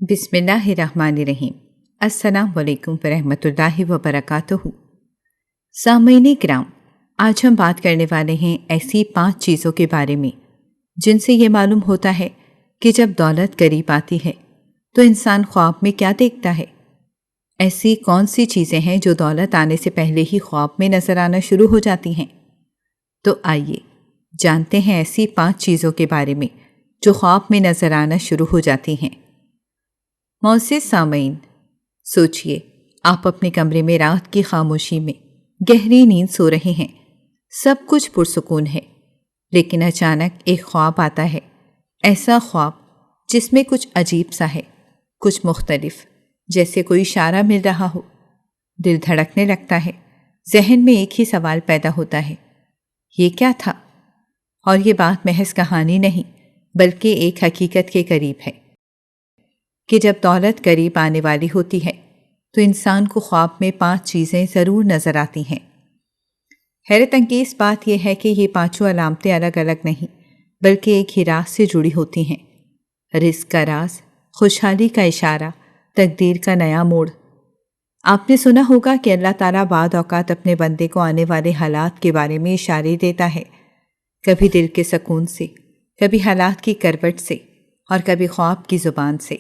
بسم اللہ الرحمن الرحیم۔ السلام علیکم ورحمۃ اللہ وبرکاتہ۔ سامعین کرام، آج ہم بات کرنے والے ہیں ایسی 5 چیزوں کے بارے میں جن سے یہ معلوم ہوتا ہے کہ جب دولت قریب آتی ہے تو انسان خواب میں کیا دیکھتا ہے۔ ایسی کون سی چیزیں ہیں جو دولت آنے سے پہلے ہی خواب میں نظر آنا شروع ہو جاتی ہیں؟ تو آئیے جانتے ہیں ایسی 5 چیزوں کے بارے میں جو خواب میں نظر آنا شروع ہو جاتی ہیں۔ معزز سامعین، سوچئے آپ اپنے کمرے میں رات کی خاموشی میں گہری نیند سو رہے ہیں، سب کچھ پرسکون ہے، لیکن اچانک ایک خواب آتا ہے، ایسا خواب جس میں کچھ عجیب سا ہے، کچھ مختلف، جیسے کوئی اشارہ مل رہا ہو۔ دل دھڑکنے لگتا ہے، ذہن میں ایک ہی سوال پیدا ہوتا ہے، یہ کیا تھا؟ اور یہ بات محض کہانی نہیں بلکہ ایک حقیقت کے قریب ہے کہ جب دولت قریب آنے والی ہوتی ہے تو انسان کو خواب میں 5 چیزیں ضرور نظر آتی ہیں۔ حیرت انگیز بات یہ ہے کہ یہ 5 علامتیں الگ الگ نہیں بلکہ ایک ہی راز سے جڑی ہوتی ہیں۔ رزق کا راز، خوشحالی کا اشارہ، تقدیر کا نیا موڑ۔ آپ نے سنا ہوگا کہ اللہ تعالیٰ بعض اوقات اپنے بندے کو آنے والے حالات کے بارے میں اشارے دیتا ہے، کبھی دل کے سکون سے، کبھی حالات کی کروٹ سے، اور کبھی خواب کی زبان سے۔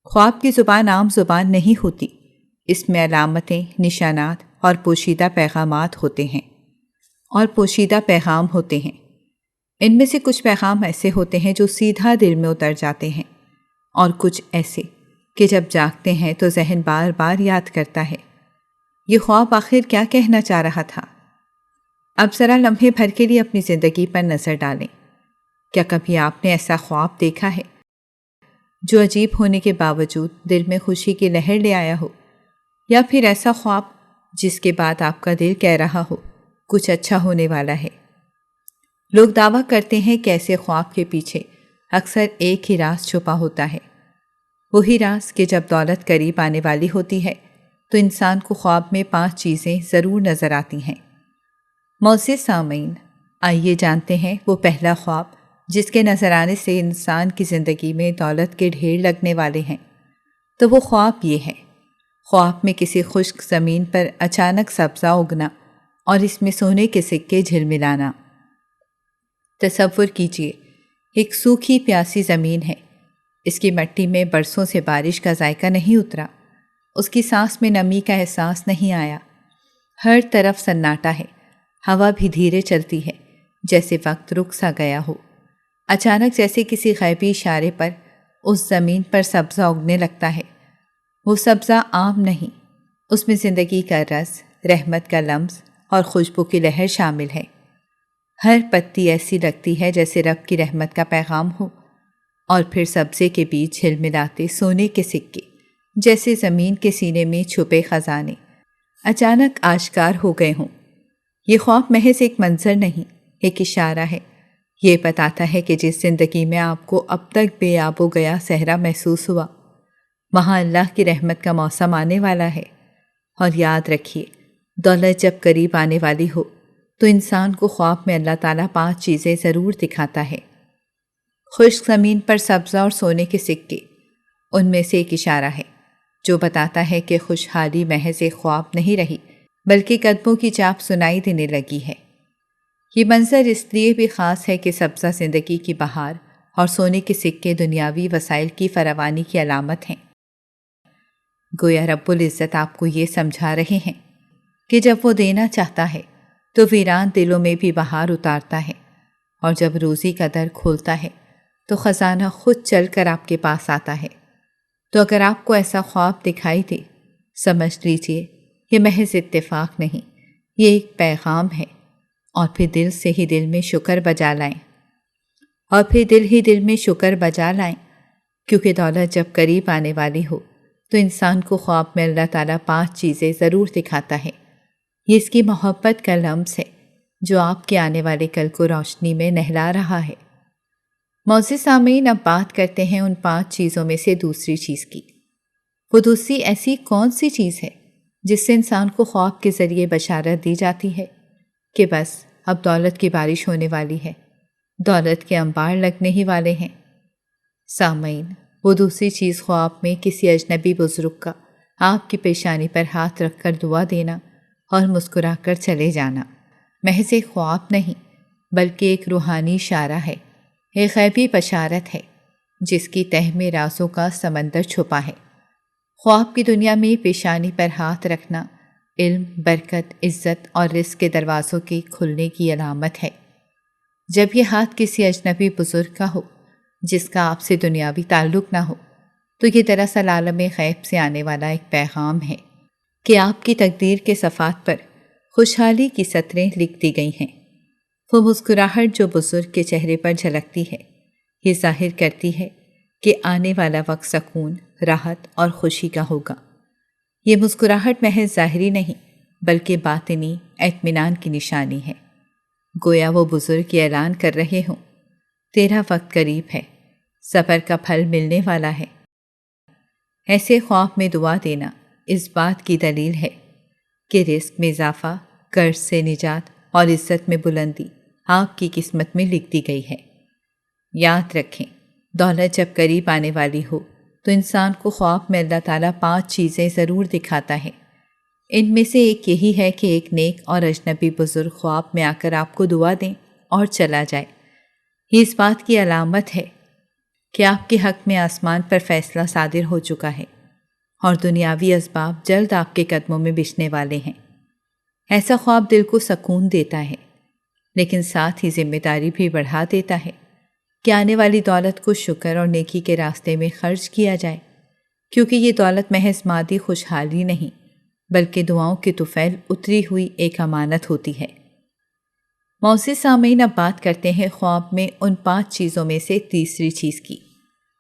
خواب کی زبان عام زبان نہیں ہوتی، اس میں علامتیں، نشانات اور پوشیدہ پیغامات ہوتے ہیں اور پوشیدہ پیغام ہوتے ہیں۔ ان میں سے کچھ پیغام ایسے ہوتے ہیں جو سیدھا دل میں اتر جاتے ہیں، اور کچھ ایسے کہ جب جاگتے ہیں تو ذہن بار بار یاد کرتا ہے، یہ خواب آخر کیا کہنا چاہ رہا تھا۔ اب ذرا لمحے بھر کے لیے اپنی زندگی پر نظر ڈالیں۔ کیا کبھی آپ نے ایسا خواب دیکھا ہے جو عجیب ہونے کے باوجود دل میں خوشی کی لہر لے آیا ہو، یا پھر ایسا خواب جس کے بعد آپ کا دل کہہ رہا ہو کچھ اچھا ہونے والا ہے؟ لوگ دعویٰ کرتے ہیں کہ ایسے خواب کے پیچھے اکثر ایک ہی راز چھپا ہوتا ہے، وہی راز کہ جب دولت قریب آنے والی ہوتی ہے تو انسان کو خواب میں 5 چیزیں ضرور نظر آتی ہیں۔ معزز سامعین، آئیے جانتے ہیں وہ پہلا خواب جس کے نظر آنے سے انسان کی زندگی میں دولت کے ڈھیر لگنے والے ہیں۔ تو وہ خواب یہ ہے، خواب میں کسی خشک زمین پر اچانک سبزہ اگنا اور اس میں سونے کے سکے جھلملانا۔ تصور کیجئے، ایک سوکھی پیاسی زمین ہے، اس کی مٹی میں برسوں سے بارش کا ذائقہ نہیں اترا، اس کی سانس میں نمی کا احساس نہیں آیا، ہر طرف سناٹا ہے، ہوا بھی دھیرے چلتی ہے جیسے وقت رک سا گیا ہو۔ اچانک جیسے کسی غیبی اشارے پر اس زمین پر سبزہ اگنے لگتا ہے۔ وہ سبزہ عام نہیں، اس میں زندگی کا رس، رحمت کا لمس اور خوشبو کی لہر شامل ہے۔ ہر پتی ایسی لگتی ہے جیسے رب کی رحمت کا پیغام ہو، اور پھر سبزے کے بیچ جھلملاتے سونے کے سکے جیسے زمین کے سینے میں چھپے خزانے اچانک آشکار ہو گئے ہوں۔ یہ خواب محض ایک منظر نہیں، ایک اشارہ ہے۔ یہ بتاتا ہے کہ جس زندگی میں آپ کو اب تک بے آب و گیا صحرا محسوس ہوا، وہاں اللہ کی رحمت کا موسم آنے والا ہے۔ اور یاد رکھیے، دولت جب قریب آنے والی ہو تو انسان کو خواب میں اللہ تعالیٰ 5 چیزیں ضرور دکھاتا ہے۔ خشک زمین پر سبزہ اور سونے کے سکے، ان میں سے ایک اشارہ ہے جو بتاتا ہے کہ خوشحالی محض ایک خواب نہیں رہی بلکہ قدموں کی چاپ سنائی دینے لگی ہے۔ یہ منظر اس لیے بھی خاص ہے کہ سبزہ زندگی کی بہار اور سونے کے سکے دنیاوی وسائل کی فراوانی کی علامت ہیں۔ گویا رب العزت آپ کو یہ سمجھا رہے ہیں کہ جب وہ دینا چاہتا ہے تو ویران دلوں میں بھی بہار اتارتا ہے، اور جب روزی کا در کھولتا ہے تو خزانہ خود چل کر آپ کے پاس آتا ہے۔ تو اگر آپ کو ایسا خواب دکھائی دے، سمجھ لیجئے یہ محض اتفاق نہیں، یہ ایک پیغام ہے، اور پھر دل سے ہی دل میں شکر بجا لائیں، کیونکہ دولت جب قریب آنے والی ہو تو انسان کو خواب میں اللہ تعالیٰ 5 چیزیں ضرور دکھاتا ہے۔ یہ اس کی محبت کا لمس ہے جو آپ کے آنے والے کل کو روشنی میں نہلا رہا ہے۔ معزز سامعین، اب بات کرتے ہیں ان 5 چیزوں میں سے دوسری چیز کی۔ وہ دوسری ایسی کون سی چیز ہے جس سے انسان کو خواب کے ذریعے بشارت دی جاتی ہے کہ بس اب دولت کی بارش ہونے والی ہے، دولت کے انبار لگنے ہی والے ہیں؟ سامعین، وہ دوسری چیز خواب میں کسی اجنبی بزرگ کا آپ کی پیشانی پر ہاتھ رکھ کر دعا دینا اور مسکرا کر چلے جانا محض ایک خواب نہیں بلکہ ایک روحانی اشارہ ہے، ایک غیبی بشارت ہے جس کی تہ میں رازوں کا سمندر چھپا ہے۔ خواب کی دنیا میں پیشانی پر ہاتھ رکھنا علم، برکت، عزت اور رزق کے دروازوں کے کھلنے کی علامت ہے۔ جب یہ ہاتھ کسی اجنبی بزرگ کا ہو جس کا آپ سے دنیاوی تعلق نہ ہو تو یہ دراصل عالم غیب سے آنے والا ایک پیغام ہے کہ آپ کی تقدیر کے صفحات پر خوشحالی کی سطریں لکھ دی گئی ہیں۔ وہ مسکراہٹ جو بزرگ کے چہرے پر جھلکتی ہے یہ ظاہر کرتی ہے کہ آنے والا وقت سکون، راحت اور خوشی کا ہوگا۔ یہ مسکراہٹ محض ظاہری نہیں بلکہ باطنی اطمینان کی نشانی ہے، گویا وہ بزرگ یہ اعلان کر رہے ہوں تیرا وقت قریب ہے، صبر کا پھل ملنے والا ہے۔ ایسے خواب میں دعا دینا اس بات کی دلیل ہے کہ رزق میں اضافہ، قرض سے نجات اور عزت میں بلندی آپ کی قسمت میں لکھ دی گئی ہے۔ یاد رکھیں، دولت جب قریب آنے والی ہو تو انسان کو خواب میں اللہ تعالیٰ 5 چیزیں ضرور دکھاتا ہے۔ ان میں سے ایک یہی ہے کہ ایک نیک اور اجنبی بزرگ خواب میں آ کر آپ کو دعا دیں اور چلا جائے۔ یہ اس بات کی علامت ہے کہ آپ کے حق میں آسمان پر فیصلہ صادر ہو چکا ہے اور دنیاوی اسباب جلد آپ کے قدموں میں بچھنے والے ہیں۔ ایسا خواب دل کو سکون دیتا ہے لیکن ساتھ ہی ذمہ داری بھی بڑھا دیتا ہے کہ آنے والی دولت کو شکر اور نیکی کے راستے میں خرچ کیا جائے، کیونکہ یہ دولت محض مادی خوشحالی نہیں بلکہ دعاؤں کے طفیل اتری ہوئی ایک امانت ہوتی ہے۔ معزز سامعین، اب بات کرتے ہیں خواب میں ان 5 چیزوں میں سے تیسری چیز کی۔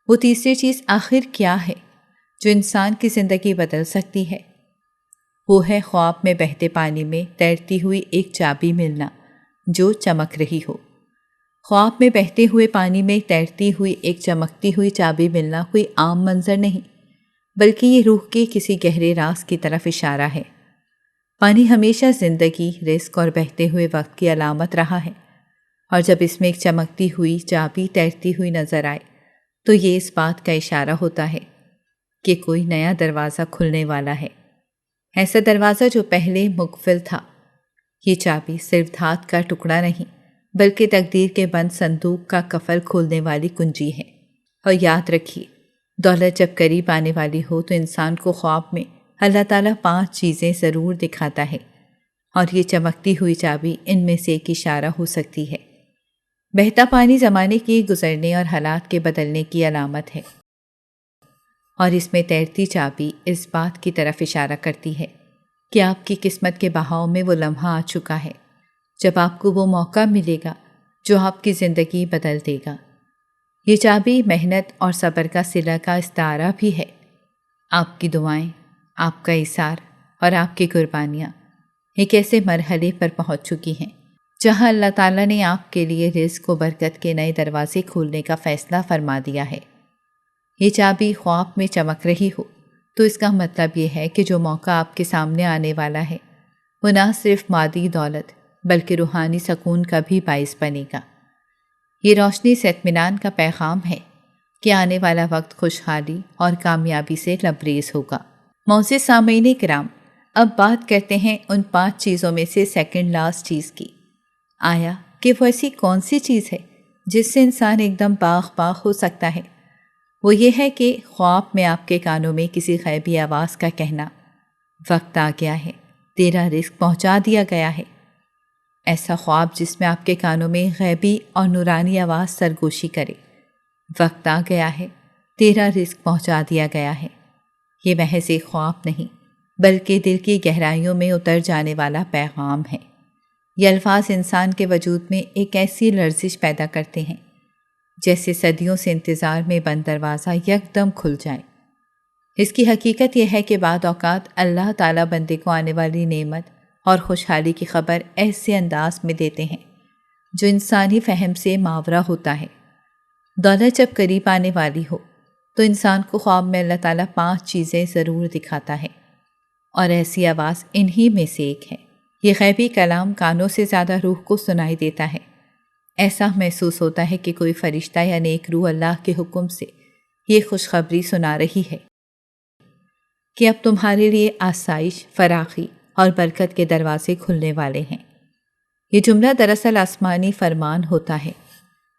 وہ تیسری چیز آخر کیا ہے جو انسان کی زندگی بدل سکتی ہے؟ وہ ہے خواب میں بہتے پانی میں تیرتی ہوئی ایک چابی ملنا جو چمک رہی ہو۔ خواب میں بہتے ہوئے پانی میں تیرتی ہوئی ایک چمکتی ہوئی چابی ملنا کوئی عام منظر نہیں بلکہ یہ روح کے کسی گہرے راز کی طرف اشارہ ہے۔ پانی ہمیشہ زندگی، رزق اور بہتے ہوئے وقت کی علامت رہا ہے، اور جب اس میں ایک چمکتی ہوئی چابی تیرتی ہوئی نظر آئے تو یہ اس بات کا اشارہ ہوتا ہے کہ کوئی نیا دروازہ کھلنے والا ہے، ایسا دروازہ جو پہلے مقفل تھا۔ یہ چابی صرف دھات کا ٹکڑا نہیں بلکہ تقدیر کے بند صندوق کا قفل کھولنے والی کنجی ہے۔ اور یاد رکھیے، دولت جب قریب آنے والی ہو تو انسان کو خواب میں اللہ تعالیٰ 5 چیزیں ضرور دکھاتا ہے، اور یہ چمکتی ہوئی چابی ان میں سے ایک اشارہ ہو سکتی ہے۔ بہتا پانی زمانے کے گزرنے اور حالات کے بدلنے کی علامت ہے، اور اس میں تیرتی چابی اس بات کی طرف اشارہ کرتی ہے کہ آپ کی قسمت کے بہاؤ میں وہ لمحہ آ چکا ہے جب آپ کو وہ موقع ملے گا جو آپ کی زندگی بدل دے گا۔ یہ چابی محنت اور صبر کا صلہ کا استعارہ بھی ہے۔ آپ کی دعائیں، آپ کا ایثار اور آپ کی قربانیاں ایک ایسے مرحلے پر پہنچ چکی ہیں جہاں اللہ تعالیٰ نے آپ کے لیے رزق و برکت کے نئے دروازے کھولنے کا فیصلہ فرما دیا ہے۔ یہ چابی خواب میں چمک رہی ہو تو اس کا مطلب یہ ہے کہ جو موقع آپ کے سامنے آنے والا ہے وہ نہ صرف مادی دولت بلکہ روحانی سکون کا بھی باعث بنے گا۔ یہ روشنی سے اطمینان کا پیغام ہے کہ آنے والا وقت خوشحالی اور کامیابی سے لبریز ہوگا۔ معزز سامعین کرام، اب بات کرتے ہیں ان 5 چیزوں میں سے سیکنڈ لاسٹ چیز کی۔ آیا کہ وہ ایسی کون سی چیز ہے جس سے انسان ایک دم باغ ہو سکتا ہے؟ وہ یہ ہے کہ خواب میں آپ کے کانوں میں کسی غیبی آواز کا کہنا، وقت آ گیا ہے، تیرا رزق پہنچا دیا گیا ہے۔ ایسا خواب جس میں آپ کے کانوں میں غیبی اور نورانی آواز سرگوشی کرے، وقت آ گیا ہے، تیرا رزق پہنچا دیا گیا ہے۔ یہ محض ایک خواب نہیں بلکہ دل کی گہرائیوں میں اتر جانے والا پیغام ہے۔ یہ الفاظ انسان کے وجود میں ایک ایسی لرزش پیدا کرتے ہیں جیسے صدیوں سے انتظار میں بند دروازہ یکدم کھل جائے۔ اس کی حقیقت یہ ہے کہ بعض اوقات اللہ تعالیٰ بندے کو آنے والی نعمت اور خوشحالی کی خبر ایسے انداز میں دیتے ہیں جو انسانی فہم سے ماورا ہوتا ہے۔ دولت جب قریب آنے والی ہو تو انسان کو خواب میں اللہ تعالیٰ 5 چیزیں ضرور دکھاتا ہے، اور ایسی آواز انہی میں سے ایک ہے۔ یہ غیبی کلام کانوں سے زیادہ روح کو سنائی دیتا ہے۔ ایسا محسوس ہوتا ہے کہ کوئی فرشتہ یا نیک روح اللہ کے حکم سے یہ خوشخبری سنا رہی ہے کہ اب تمہارے لیے آسائش، فراخی اور برکت کے دروازے کھلنے والے ہیں۔ یہ جملہ دراصل آسمانی فرمان ہوتا ہے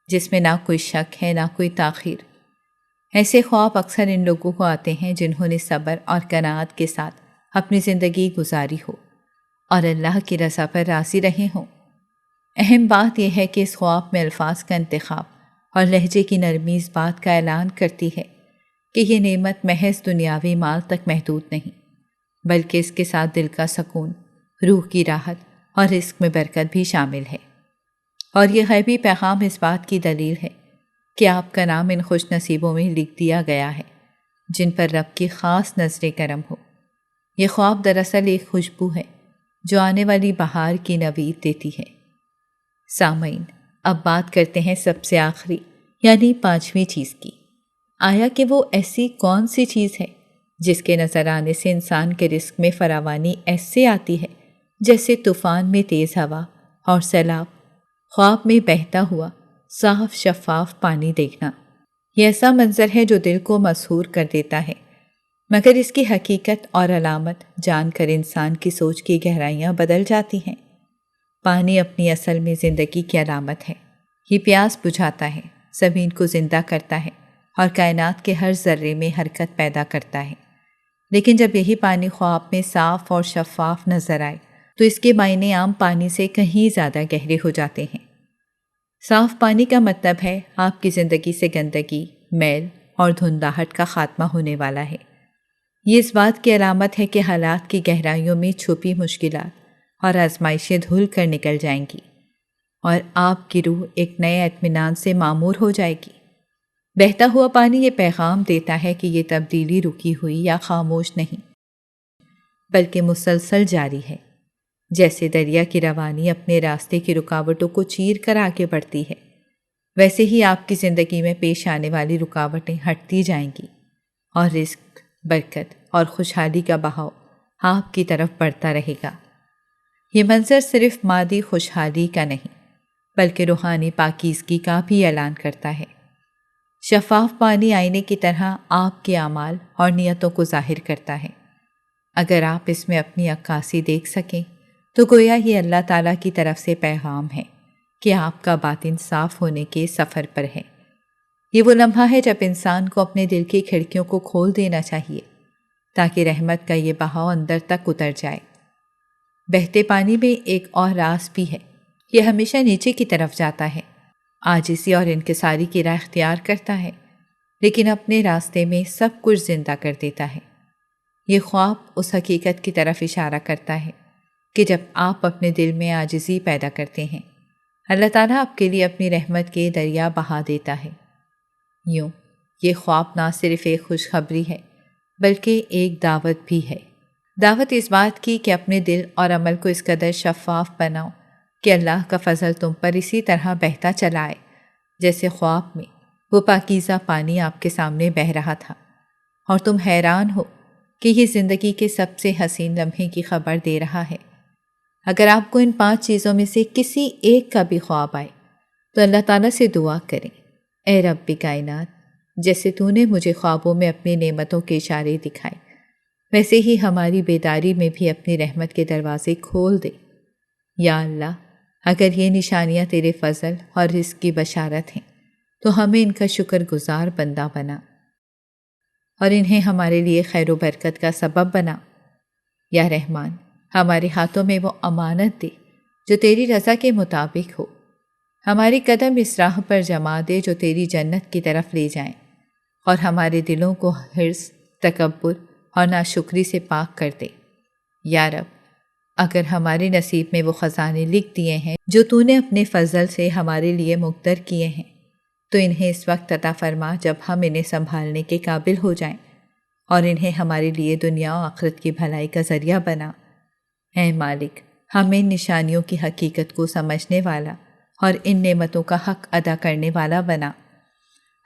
جس میں نہ کوئی شک ہے نہ کوئی تاخیر۔ ایسے خواب اکثر ان لوگوں کو آتے ہیں جنہوں نے صبر اور قناعت کے ساتھ اپنی زندگی گزاری ہو اور اللہ کی رضا پر راضی رہے ہوں۔ اہم بات یہ ہے کہ اس خواب میں الفاظ کا انتخاب اور لہجے کی نرمی اس بات کا اعلان کرتی ہے کہ یہ نعمت محض دنیاوی مال تک محدود نہیں، بلکہ اس کے ساتھ دل کا سکون، روح کی راحت اور رزق میں برکت بھی شامل ہے۔ اور یہ غیبی پیغام اس بات کی دلیل ہے کہ آپ کا نام ان خوش نصیبوں میں لکھ دیا گیا ہے جن پر رب کی خاص نظر کرم ہو۔ یہ خواب دراصل ایک خوشبو ہے جو آنے والی بہار کی نوید دیتی ہے۔ سامعین، اب بات کرتے ہیں سب سے آخری یعنی 5ویں چیز کی۔ آیا کہ وہ ایسی کون سی چیز ہے جس کے نظر آنے سے انسان کے رزق میں فراوانی ایسے آتی ہے جیسے طوفان میں تیز ہوا اور سیلاب؟ خواب میں بہتا ہوا صاف شفاف پانی دیکھنا، یہ ایسا منظر ہے جو دل کو مسحور کر دیتا ہے، مگر اس کی حقیقت اور علامت جان کر انسان کی سوچ کی گہرائیاں بدل جاتی ہیں۔ پانی اپنی اصل میں زندگی کی علامت ہے۔ یہ پیاس بجھاتا ہے، زمین کو زندہ کرتا ہے اور کائنات کے ہر ذرے میں حرکت پیدا کرتا ہے۔ لیکن جب یہی پانی خواب میں صاف اور شفاف نظر آئے تو اس کے معنی عام پانی سے کہیں زیادہ گہرے ہو جاتے ہیں۔ صاف پانی کا مطلب ہے آپ کی زندگی سے گندگی، میل اور دھندلاہٹ کا خاتمہ ہونے والا ہے۔ یہ اس بات کی علامت ہے کہ حالات کی گہرائیوں میں چھپی مشکلات اور آزمائشیں دھل کر نکل جائیں گی اور آپ کی روح ایک نئے اطمینان سے معمور ہو جائے گی۔ بہتا ہوا پانی یہ پیغام دیتا ہے کہ یہ تبدیلی رکی ہوئی یا خاموش نہیں، بلکہ مسلسل جاری ہے۔ جیسے دریا کی روانی اپنے راستے کی رکاوٹوں کو چیر کر آگے بڑھتی ہے، ویسے ہی آپ کی زندگی میں پیش آنے والی رکاوٹیں ہٹتی جائیں گی اور رزق، برکت اور خوشحالی کا بہاؤ آپ کی طرف بڑھتا رہے گا۔ یہ منظر صرف مادی خوشحالی کا نہیں بلکہ روحانی پاکیزگی کا بھی اعلان کرتا ہے۔ شفاف پانی آئینے کی طرح آپ کے اعمال اور نیتوں کو ظاہر کرتا ہے۔ اگر آپ اس میں اپنی عکاسی دیکھ سکیں تو گویا یہ اللہ تعالیٰ کی طرف سے پیغام ہے کہ آپ کا باطن صاف ہونے کے سفر پر ہے۔ یہ وہ لمحہ ہے جب انسان کو اپنے دل کی کھڑکیوں کو کھول دینا چاہیے تاکہ رحمت کا یہ بہاؤ اندر تک اتر جائے۔ بہتے پانی میں ایک اور راز بھی ہے، یہ ہمیشہ نیچے کی طرف جاتا ہے، عاجزی اور انکساری کی راہ اختیار کرتا ہے، لیکن اپنے راستے میں سب کچھ زندہ کر دیتا ہے۔ یہ خواب اس حقیقت کی طرف اشارہ کرتا ہے کہ جب آپ اپنے دل میں عاجزی پیدا کرتے ہیں، اللہ تعالیٰ آپ کے لیے اپنی رحمت کے دریا بہا دیتا ہے۔ یوں یہ خواب نہ صرف ایک خوشخبری ہے بلکہ ایک دعوت بھی ہے، دعوت اس بات کی کہ اپنے دل اور عمل کو اس قدر شفاف بناؤ کہ اللہ کا فضل تم پر اسی طرح بہتا چلا آئے جیسے خواب میں وہ پاکیزہ پانی آپ کے سامنے بہہ رہا تھا، اور تم حیران ہو کہ یہ زندگی کے سب سے حسین لمحے کی خبر دے رہا ہے۔ اگر آپ کو ان 5 چیزوں میں سے کسی ایک کا بھی خواب آئے تو اللہ تعالیٰ سے دعا کریں، اے رب کائنات، جیسے تو نے مجھے خوابوں میں اپنی نعمتوں کے اشارے دکھائے، ویسے ہی ہماری بیداری میں بھی اپنی رحمت کے دروازے کھول دے۔ یا اللہ، اگر یہ نشانیاں تیرے فضل اور رزق کی بشارت ہیں تو ہمیں ان کا شکر گزار بندہ بنا اور انہیں ہمارے لیے خیر و برکت کا سبب بنا۔ یا رحمان، ہمارے ہاتھوں میں وہ امانت دے جو تیری رضا کے مطابق ہو، ہماری قدم اس راہ پر جما دے جو تیری جنت کی طرف لے جائیں، اور ہمارے دلوں کو حرص، تکبر اور ناشکری سے پاک کر دے۔ یا رب، اگر ہمارے نصیب میں وہ خزانے لکھ دیے ہیں جو تو نے اپنے فضل سے ہمارے لیے مقدر کیے ہیں تو انہیں اس وقت عطا فرما جب ہم انہیں سنبھالنے کے قابل ہو جائیں، اور انہیں ہمارے لیے دنیا و آخرت کی بھلائی کا ذریعہ بنا۔ اے مالک، ہمیں ان نشانیوں کی حقیقت کو سمجھنے والا اور ان نعمتوں کا حق ادا کرنے والا بنا۔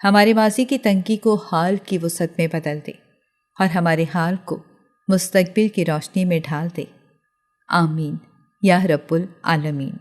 ہمارے ماضی کی تنگی کو حال کی وسعت میں بدل دے اور ہمارے حال کو مستقبل کی روشنی میں ڈھال دے۔ آمین یا رب العالمین۔